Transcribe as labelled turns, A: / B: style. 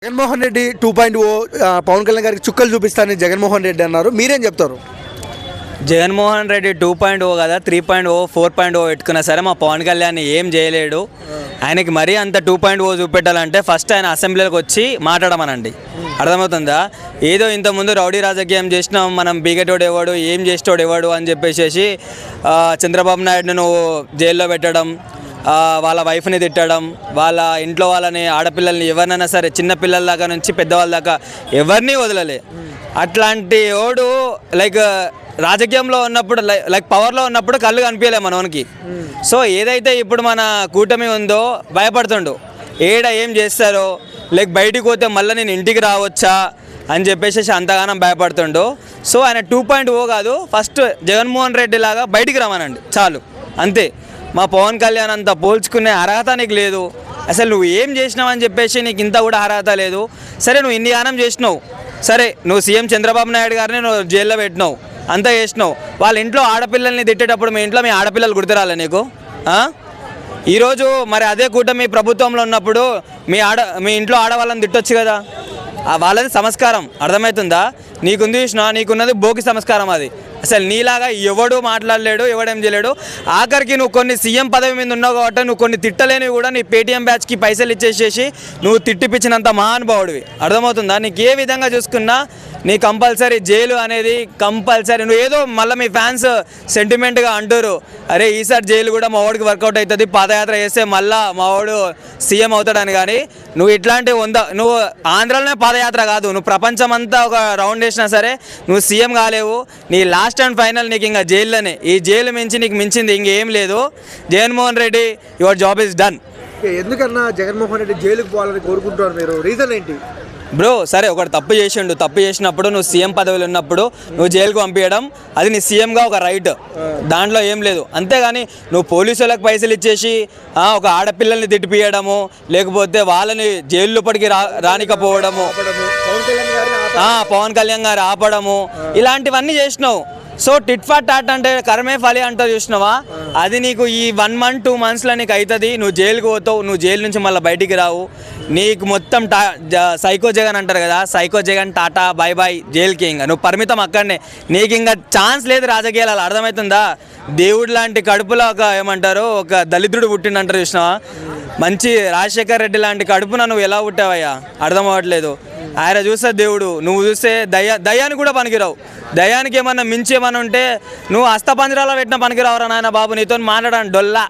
A: జగన్మోహన్ రెడ్డి 2.0 పవన్ కళ్యాణ్ గారికి చుక్కలు చూపిస్తానని జగన్మోహన్ రెడ్డి అన్నారు. మీరేం చెప్తారు?
B: జగన్మోహన్ రెడ్డి 2.0 కదా 3.0 4.0 పెట్టుకున్నా సరే మా పవన్ కళ్యాణ్ ఏం చేయలేడు. ఆయనకి మరీ అంత 2.0 చూపెట్టాలంటే ఫస్ట్ ఆయన అసెంబ్లీకి వచ్చి మాట్లాడమనండి. అర్థమవుతుందా? ఏదో ఇంతకుముందు రౌడీ రాజకీయం చేసినాం, మనం బీగటోడు ఎవడు, ఏం చేసేటోడు ఎవడు అని చెప్పేసి చంద్రబాబు నాయుడును నువ్వు జైల్లో పెట్టడం, వాళ్ళ వైఫ్ని తిట్టడం, వాళ్ళ ఇంట్లో వాళ్ళని ఆడపిల్లల్ని ఎవరినైనా సరే చిన్న పిల్లల దాకా నుంచి పెద్దవాళ్ళ దాకా ఎవరిని వదలలే. అట్లాంటి ఓడు లైక్ రాజకీయంలో ఉన్నప్పుడు లైక్ పవర్లో ఉన్నప్పుడు కళ్ళు కనిపించలే మనోనికి. సో ఏదైతే ఇప్పుడు మన కూటమి ఉందో భయపడుతుండు, ఏడ ఏం చేస్తారో, లైక్ బయటికి పోతే మళ్ళీ నేను ఇంటికి రావచ్చా అని చెప్పేసి అంతగానం భయపడుతుండు. సో ఆయన 2.0 కాదు, ఫస్ట్ జగన్మోహన్ రెడ్డి లాగా బయటికి రమ్మనండి చాలు, అంతే. మా పవన్ కళ్యాణ్ అంతా పోల్చుకునే అర్హత నీకు లేదు. అసలు నువ్వు ఏం చేసినావు అని చెప్పేసి నీకు ఇంత కూడా అర్హత లేదు. సరే నువ్వు ఇన్ని గానం చేసినావు, సరే నువ్వు సీఎం చంద్రబాబు నాయుడు గారిని నువ్వు జైల్లో పెట్టినావు, అంతా చేసినావు. వాళ్ళ ఇంట్లో ఆడపిల్లల్ని తిట్టేటప్పుడు మీ ఇంట్లో మీ ఆడపిల్లలు గుర్తురాలే నీకు? ఈరోజు మరి అదే కూటమి ప్రభుత్వంలో ఉన్నప్పుడు మీ ఇంట్లో ఆడవాళ్ళని తిట్టొచ్చు కదా. వాళ్ళది సంస్కారం, అర్థమవుతుందా? నీకుంది చూసినా, నీకున్నది బోకి సంస్కారం. అది అసలు నీలాగా ఎవడు మాట్లాడలేడు, ఎవడేం చేయలేడు. ఆఖరికి నువ్వు కొన్ని సీఎం పదవి మీద ఉన్నావు కాబట్టి నువ్వు కొన్ని తిట్టలేనివి కూడా నీ పేటీఎం బ్యాచ్కి పైసలు ఇచ్చేసేసి నువ్వు తిట్టిపించినంత మహానుభావుడివి. అర్థమవుతుందా? నీకు ఏ విధంగా చూసుకున్నా నీ కంపల్సరీ జైలు అనేది కంపల్సరీ. నువ్వు ఏదో మళ్ళీ మీ ఫ్యాన్స్ సెంటిమెంట్గా అంటారు, అరే ఈసారి జైలు కూడా మా వాడికి వర్కౌట్ అవుతుంది, పాదయాత్ర చేస్తే మళ్ళీ మా వాడు సీఎం అవుతాడని. కానీ నువ్వు ఇట్లాంటి నువ్వు ఆంధ్రాలోనే పాదయాత్ర కాదు, నువ్వు ప్రపంచం అంతా ఒక రౌండ్ వేసినా సరే నువ్వు సీఎం కాలేవు. నీ లాస్ట్ అండ్ ఫైనల్ నీకు ఇంకా జైల్లోనే. ఈ జైలు మించి నీకు మించింది ఇంకేం లేదు. Jaganmohan Reddy, your job is done.
A: ఎందుకన్నా జగన్మోహన్ రెడ్డి జైలుకు పోవాలని కోరుకుంటున్నారు మీరు? రీజన్ ఏంటి
B: బ్రో? సరే ఒకటి తప్పు చేసిండు, తప్పు చేసినప్పుడు నువ్వు సీఎం పదవిలో ఉన్నప్పుడు నువ్వు జైలుకు పంపించడం అది నీ సీఎంగా ఒక రైట్, దాంట్లో ఏం లేదు. అంతేగాని నువ్వు పోలీసులకు పైసలు ఇచ్చేసి ఒక ఆడపిల్లల్ని తిట్టిపియడము, లేకపోతే వాళ్ళని జైలు లోపలికి రానికపోవడము, పవన్ కళ్యాణ్ గారు ఆపడము, ఇలాంటివన్నీ చేసినావు. సో టిట్ ఫర్ టాట్ అంటే కర్మే ఫలి అంటారు చూసినావా? అది నీకు ఈ 1 month 2 monthsలో నీకు అవుతుంది. నువ్వు జైలుకు పోతావు, నువ్వు జైలు నుంచి మళ్ళీ బయటికి రావు. నీకు మొత్తం సైకో జగన్ అంటారు కదా, psycho Jagan tata bye by, జైలుకి ఇంకా నువ్వు పరిమితం అక్కడనే. నీకు ఇంకా ఛాన్స్ లేదు రాజకీయాలు, అర్థమవుతుందా? దేవుడు లాంటి కడుపులో ఏమంటారు ఒక దళితుడు పుట్టిండంటారు చూసినావా? మంచి రాజశేఖర్ రెడ్డి లాంటి కడుపున నువ్వు ఎలా పుట్టావయ్యా? అర్థం అవ్వట్లేదు. ఆయన చూస్తే దేవుడు, నువ్వు చూస్తే దయ్యానికి కూడా పనికిరావు. దయ్యానికి ఏమన్నా మించి ఏమన్నా ఉంటే నువ్వు హస్తపంజరాలో పెట్టిన పనికిరావురా నాయన బాబు, నీతో మాట్లాడాను డొల్లా.